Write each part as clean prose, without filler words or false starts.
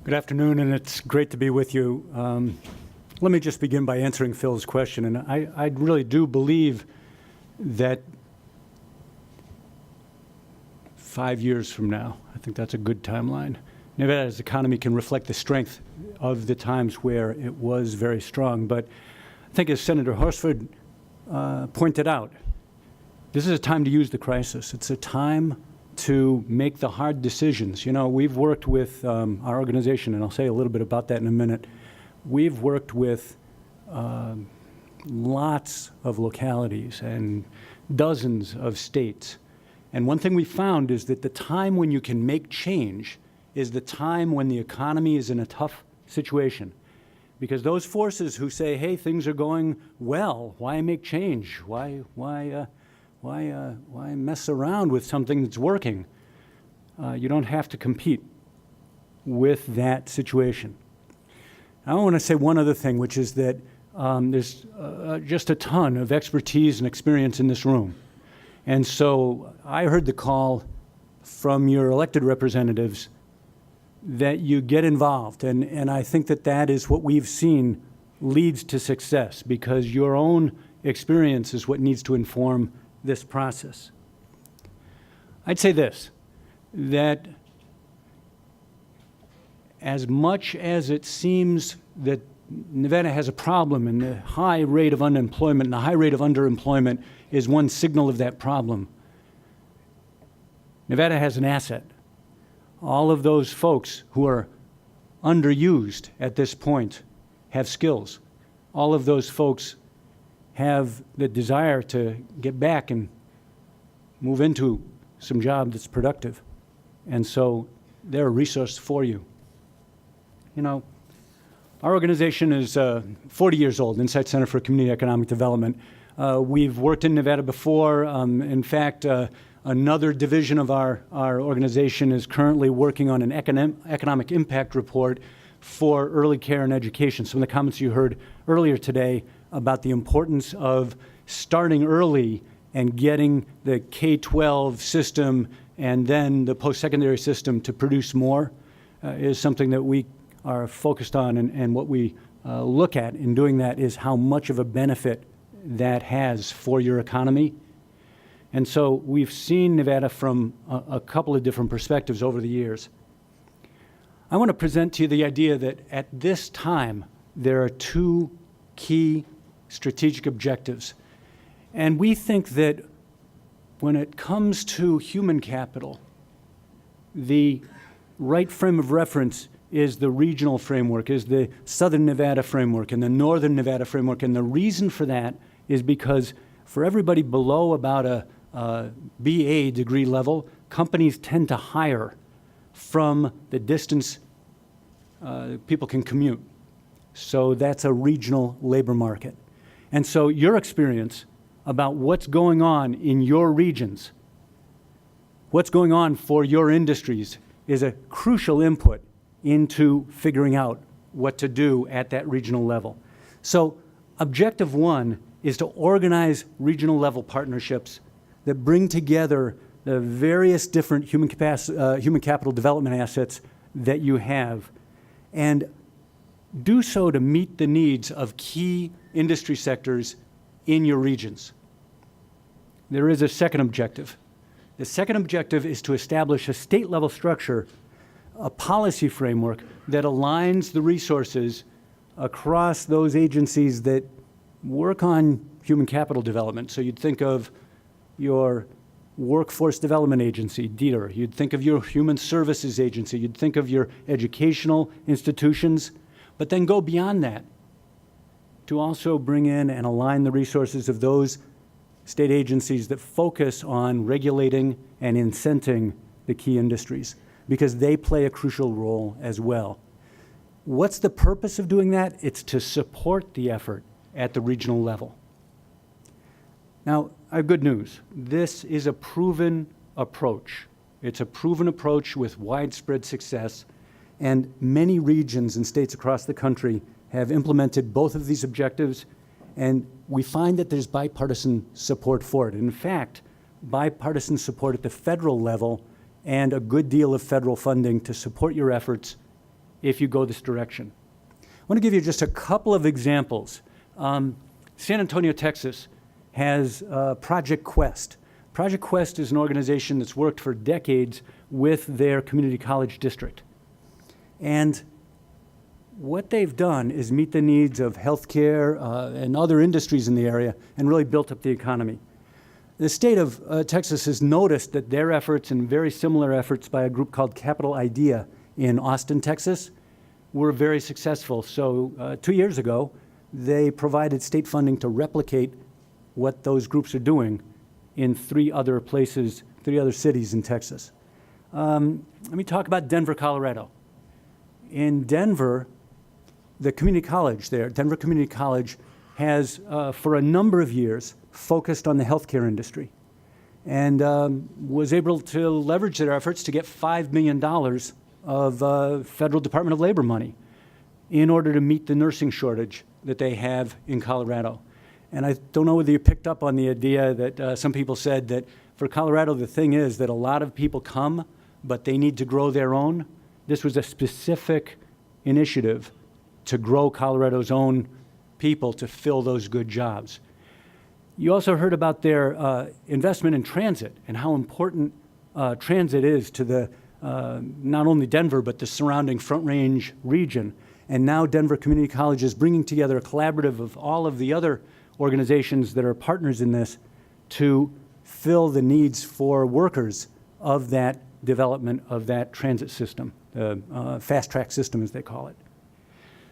Good afternoon, and it's great to be with you. Let me just begin by answering Phil's question, and I really do believe that 5 years from now, I think that's a good timeline, Nevada's economy can reflect the strength of the times where it was very strong. But I think, as Senator Horsford pointed out, this is a time to use the crisis. It's a time to make the hard decisions. You know, we've worked with our organization, and I'll say a little bit about that in a minute. We've worked with lots of localities and dozens of states. And one thing we found is that the time when you can make change is the time when the economy is in a tough situation. Because those forces who say, hey, things are going well, why make change? Why mess around with something that's working? You don't have to compete with that situation. I want to say one other thing, which is that there's just a ton of expertise and experience in this room. And so I heard the call from your elected representatives that you get involved. And I think that that is what we've seen leads to success, because your own experience is what needs to inform this process. I'd say this, that as much as it seems that Nevada has a problem and the high rate of unemployment and the high rate of underemployment is one signal of that problem, Nevada has an asset. All of those folks who are underused at this point have skills. All of those folks have the desire to get back and move into some job that's productive. And so they're a resource for you. You know, our organization is 40 years old, Insight Center for Community Economic Development. We've worked in Nevada before. In fact, another division of our organization is currently working on an economic impact report for early care and education. Some of the comments you heard earlier today about the importance of starting early and getting the K-12 system and then the post-secondary system to produce more is something that we are focused on, and what we look at in doing that is how much of a benefit that has for your economy. And so we've seen Nevada from a couple of different perspectives over the years. I want to present to you the idea that at this time, there are two key strategic objectives. And we think that when it comes to human capital, the right frame of reference is the regional framework, is the Southern Nevada framework and the Northern Nevada framework. And the reason for that is because for everybody below about a BA degree level, companies tend to hire from the distance people can commute. So that's a regional labor market. And so your experience about what's going on in your regions, what's going on for your industries, is a crucial input into figuring out what to do at that regional level. So objective one is to organize regional level partnerships that bring together the various different human capital development assets that you have, and do so to meet the needs of key industry sectors in your regions. There is a second objective. The second objective is to establish a state-level structure, a policy framework that aligns the resources across those agencies that work on human capital development. So you'd think of your Workforce Development Agency, DETR. You'd think of your Human Services Agency. You'd think of your educational institutions, but then go beyond that to also bring in and align the resources of those state agencies that focus on regulating and incenting the key industries, because they play a crucial role as well. What's the purpose of doing that? It's to support the effort at the regional level. Now, I have good news. This is a proven approach. It's a proven approach with widespread success, and many regions and states across the country have implemented both of these objectives, and we find that there's bipartisan support for it. In fact, bipartisan support at the federal level and a good deal of federal funding to support your efforts if you go this direction. I want to give you just a couple of examples. San Antonio, Texas has Project Quest. Project Quest is an organization that's worked for decades with their community college district. And what they've done is meet the needs of healthcare and other industries in the area and really built up the economy. The state of Texas has noticed that their efforts and very similar efforts by a group called Capital Idea in Austin, Texas, were very successful. So 2 years ago, they provided state funding to replicate what those groups are doing in 3 other places, 3 other cities in Texas. Let me talk about Denver, Colorado. In Denver, the community college there, Denver Community College, has for a number of years focused on the healthcare industry and was able to leverage their efforts to get $5 million of federal Department of Labor money in order to meet the nursing shortage that they have in Colorado. And I don't know whether you picked up on the idea that some people said that for Colorado, the thing is that a lot of people come, but they need to grow their own. This was a specific initiative to grow Colorado's own people to fill those good jobs. You also heard about their investment in transit and how important transit is to the not only Denver, but the surrounding Front Range region. And now Denver Community College is bringing together a collaborative of all of the other organizations that are partners in this to fill the needs for workers of that development of that transit system, the fast track system as they call it.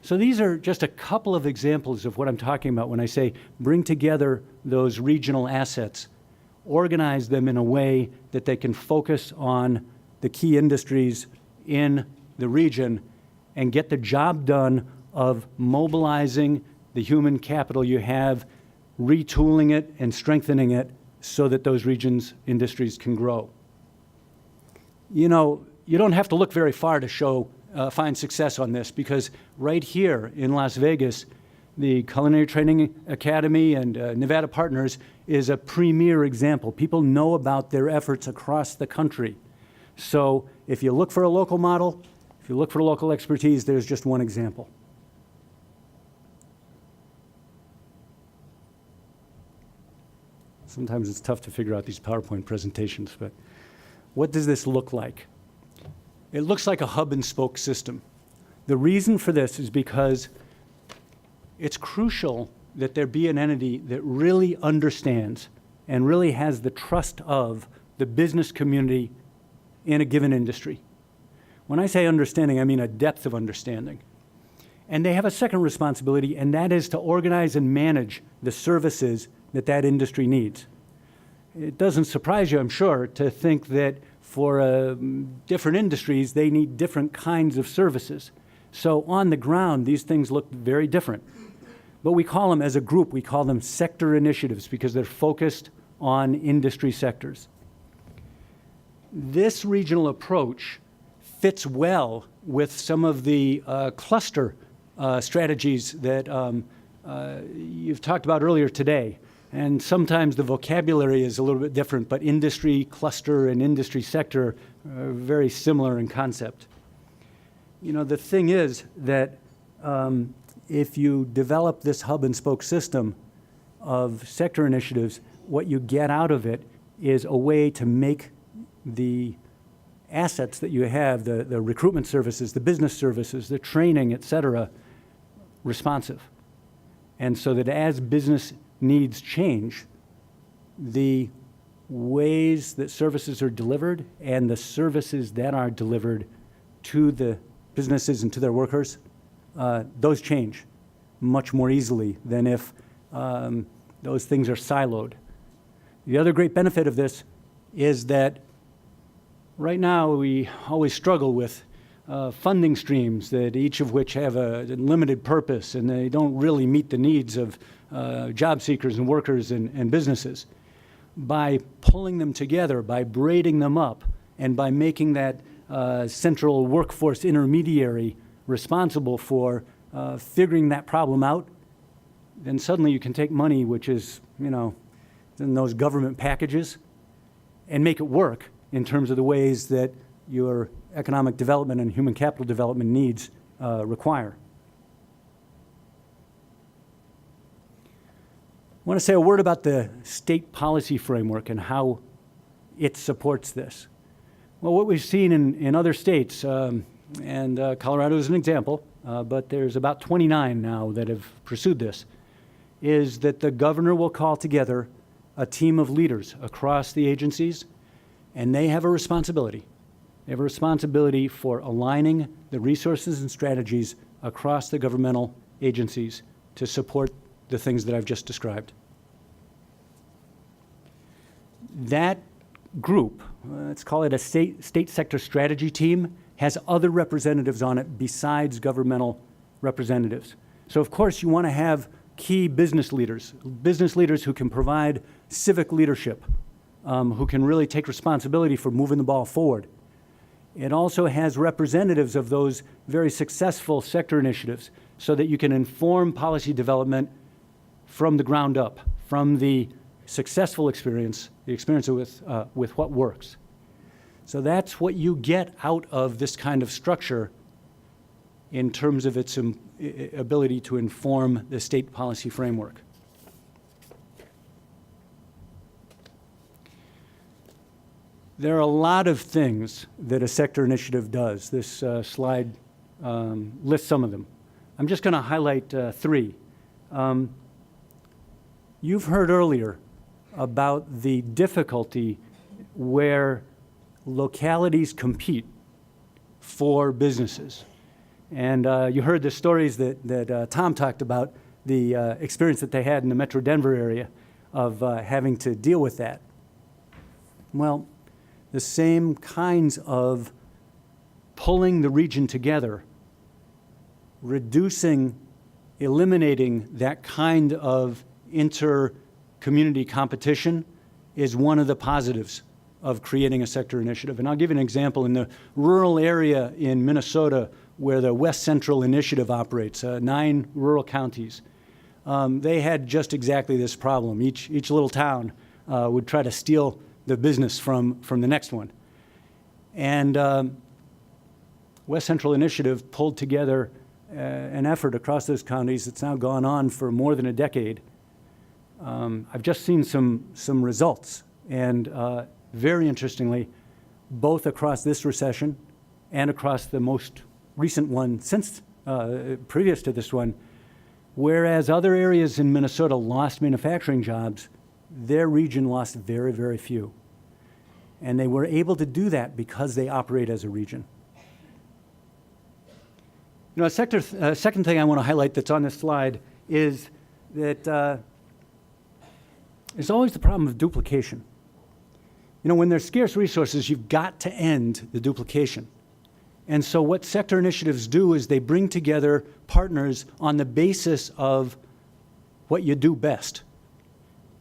So these are just a couple of examples of what I'm talking about when I say bring together those regional assets, organize them in a way that they can focus on the key industries in the region and get the job done of mobilizing the human capital you have, retooling it and strengthening it so that those regions' industries can grow. You know, you don't have to look very far to find success on this, because right here in Las Vegas, the Culinary Training Academy and Nevada Partners is a premier example. People know about their efforts across the country. So if you look for a local model, if you look for local expertise, there's just one example. Sometimes it's tough to figure out these PowerPoint presentations, but what does this look like? It looks like a hub and spoke system. The reason for this is because it's crucial that there be an entity that really understands and really has the trust of the business community in a given industry. When I say understanding, I mean a depth of understanding. And they have a second responsibility, and that is to organize and manage the services that that industry needs. It doesn't surprise you, I'm sure, to think that for different industries, they need different kinds of services. So on the ground, these things look very different. But we call them, as a group, we call them sector initiatives because they're focused on industry sectors. This regional approach fits well with some of the cluster strategies that you've talked about earlier today. And sometimes the vocabulary is a little bit different, but industry cluster and industry sector are very similar in concept. You know, the thing is that if you develop this hub and spoke system of sector initiatives, what you get out of it is a way to make the assets that you have, the recruitment services, the business services, the training, et cetera, responsive. And so that as business needs change, the ways that services are delivered and the services that are delivered to the businesses and to their workers, those change much more easily than if those things are siloed. The other great benefit of this is that right now we always struggle with funding streams that each of which have a limited purpose, and they don't really meet the needs of job seekers and workers and businesses. By pulling them together, by braiding them up, and by making that central workforce intermediary responsible for figuring that problem out, then suddenly you can take money, which is, you know, in those government packages, and make it work in terms of the ways that your economic development and human capital development needs require. I want to say a word about the state policy framework and how it supports this. Well, what we've seen in other states, and Colorado is an example, but there's about 29 now that have pursued this, is that the governor will call together a team of leaders across the agencies, and they have a responsibility. They have a responsibility for aligning the resources and strategies across the governmental agencies to support the things that I've just described. That group, let's call it a state sector strategy team, has other representatives on it besides governmental representatives. So of course you want to have key business leaders who can provide civic leadership, who can really take responsibility for moving the ball forward. It also has representatives of those very successful sector initiatives so that you can inform policy development from the ground up, from the successful experience, the experience with what works. So that's what you get out of this kind of structure in terms of its ability to inform the state policy framework. There are a lot of things that a sector initiative does. This slide lists some of them. I'm just going to highlight three. You've heard earlier about the difficulty where localities compete for businesses. And you heard the stories that Tom talked about, the experience that they had in the Metro Denver area of having to deal with that. Well, the same kinds of pulling the region together, eliminating that kind of inter-community competition is one of the positives of creating a sector initiative. And I'll give you an example. In the rural area in Minnesota where the West Central Initiative operates, 9 rural counties, they had just exactly this problem. Each little town would try to steal the business from the next one. And West Central Initiative pulled together an effort across those counties that's now gone on for more than a decade. I've just seen some results, and very interestingly, both across this recession and across the most recent one since previous to this one, whereas other areas in Minnesota lost manufacturing jobs, their region lost very, very few. And they were able to do that because they operate as a region. You know, a second thing I want to highlight that's on this slide is that there's always the problem of duplication. You know, when there's scarce resources, you've got to end the duplication. And so what sector initiatives do is they bring together partners on the basis of what you do best.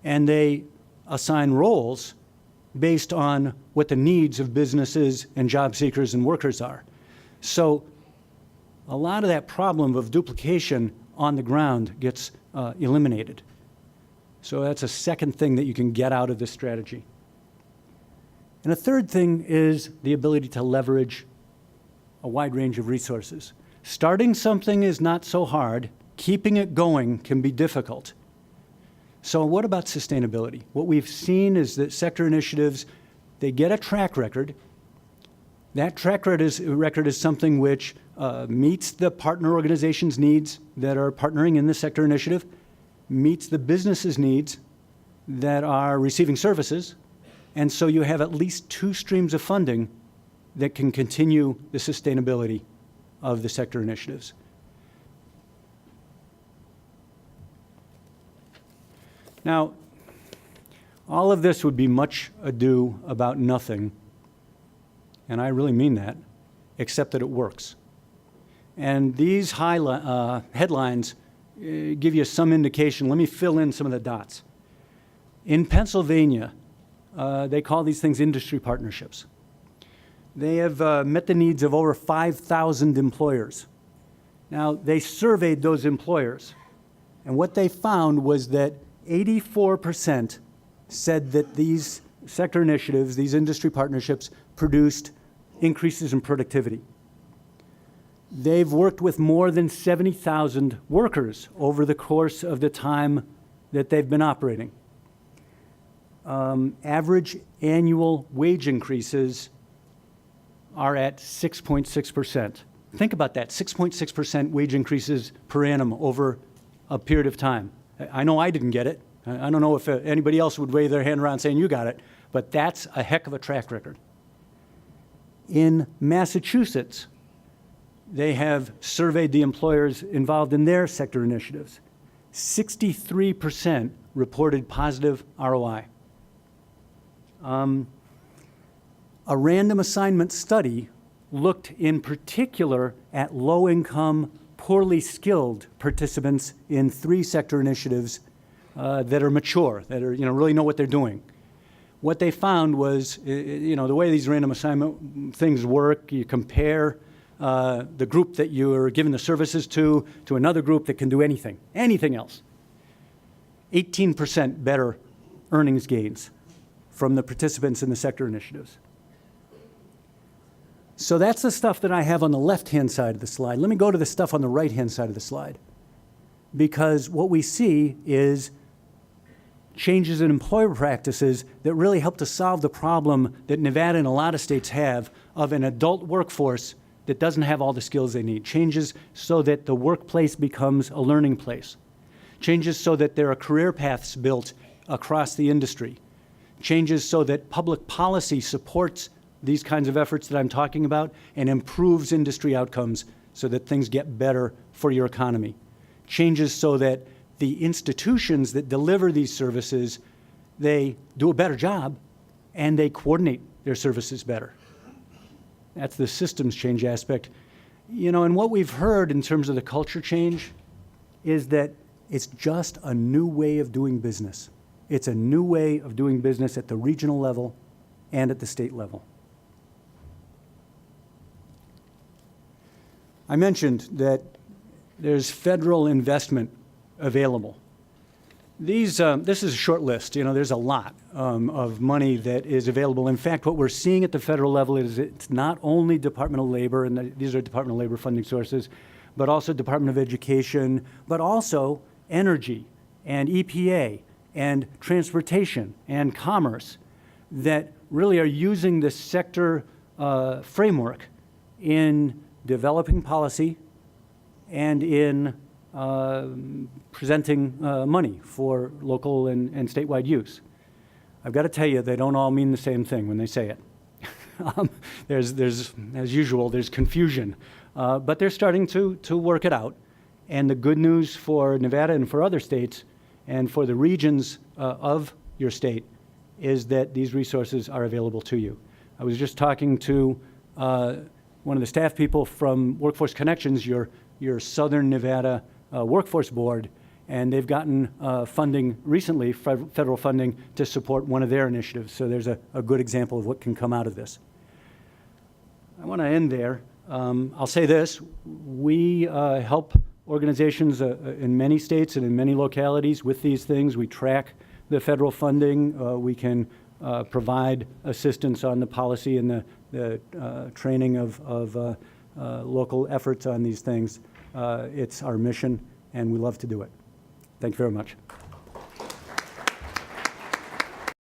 And they assign roles based on what the needs of businesses and job seekers and workers are. So a lot of that problem of duplication on the ground gets eliminated. So that's a second thing that you can get out of this strategy. And a third thing is the ability to leverage a wide range of resources. Starting something is not so hard. Keeping it going can be difficult. So what about sustainability? What we've seen is that sector initiatives, they get a track record. That track record is something which meets the partner organizations' needs that are partnering in this sector initiative, meets the businesses' needs that are receiving services, and so you have at least 2 streams of funding that can continue the sustainability of the sector initiatives. Now, all of this would be much ado about nothing, and I really mean that, except that it works. And these headlines give you some indication. Let me fill in some of the dots. In Pennsylvania, they call these things industry partnerships. They have met the needs of over 5,000 employers. Now, they surveyed those employers, and what they found was that 84% said that these sector initiatives, these industry partnerships, produced increases in productivity. They've worked with more than 70,000 workers over the course of the time that they've been operating. Average annual wage increases are at 6.6%. Think about that, 6.6% wage increases per annum over a period of time. I know I didn't get it. I don't know if anybody else would wave their hand around saying you got it, but that's a heck of a track record. In Massachusetts, they have surveyed the employers involved in their sector initiatives. 63% reported positive ROI. A random assignment study looked in particular at low-income, poorly skilled participants in 3 sector initiatives that are mature, that are, really know what they're doing. What they found was, the way these random assignment things work, you compare the group that you're giving the services to another group that can do anything else. 18% better earnings gains from the participants in the sector initiatives. So that's the stuff that I have on the left-hand side of the slide. Let me go to the stuff on the right-hand side of the slide. Because what we see is changes in employer practices that really help to solve the problem that Nevada and a lot of states have of an adult workforce that doesn't have all the skills they need. Changes so that the workplace becomes a learning place. Changes so that there are career paths built across the industry. Changes so that public policy supports these kinds of efforts that I'm talking about and improves industry outcomes so that things get better for your economy. Changes so that the institutions that deliver these services, they do a better job and they coordinate their services better. That's the systems change aspect. And what we've heard in terms of the culture change is that it's just a new way of doing business. It's a new way of doing business at the regional level and at the state level. I mentioned that there's federal investment available. This is a short list. There's a lot of money that is available. In fact, what we're seeing at the federal level is it's not only Department of Labor, and these are Department of Labor funding sources, but also Department of Education, but also energy and EPA and transportation and commerce that really are using this sector framework in developing policy and in presenting money for local and statewide use. I've got to tell you, they don't all mean the same thing when they say it. There's, as usual, there's confusion, but they're starting to work it out. And the good news for Nevada and for other states and for the regions of your state is that these resources are available to you. I was just talking to one of the staff people from Workforce Connections, your Southern Nevada Workforce Board, and they've gotten funding recently, federal funding, to support one of their initiatives. So there's a good example of what can come out of this. I want to end there. I'll say this. We help organizations in many states and in many localities with these things. We track the federal funding. We can provide assistance on the policy and the training of local efforts on these things. It's our mission, and we love to do it. Thank you very much.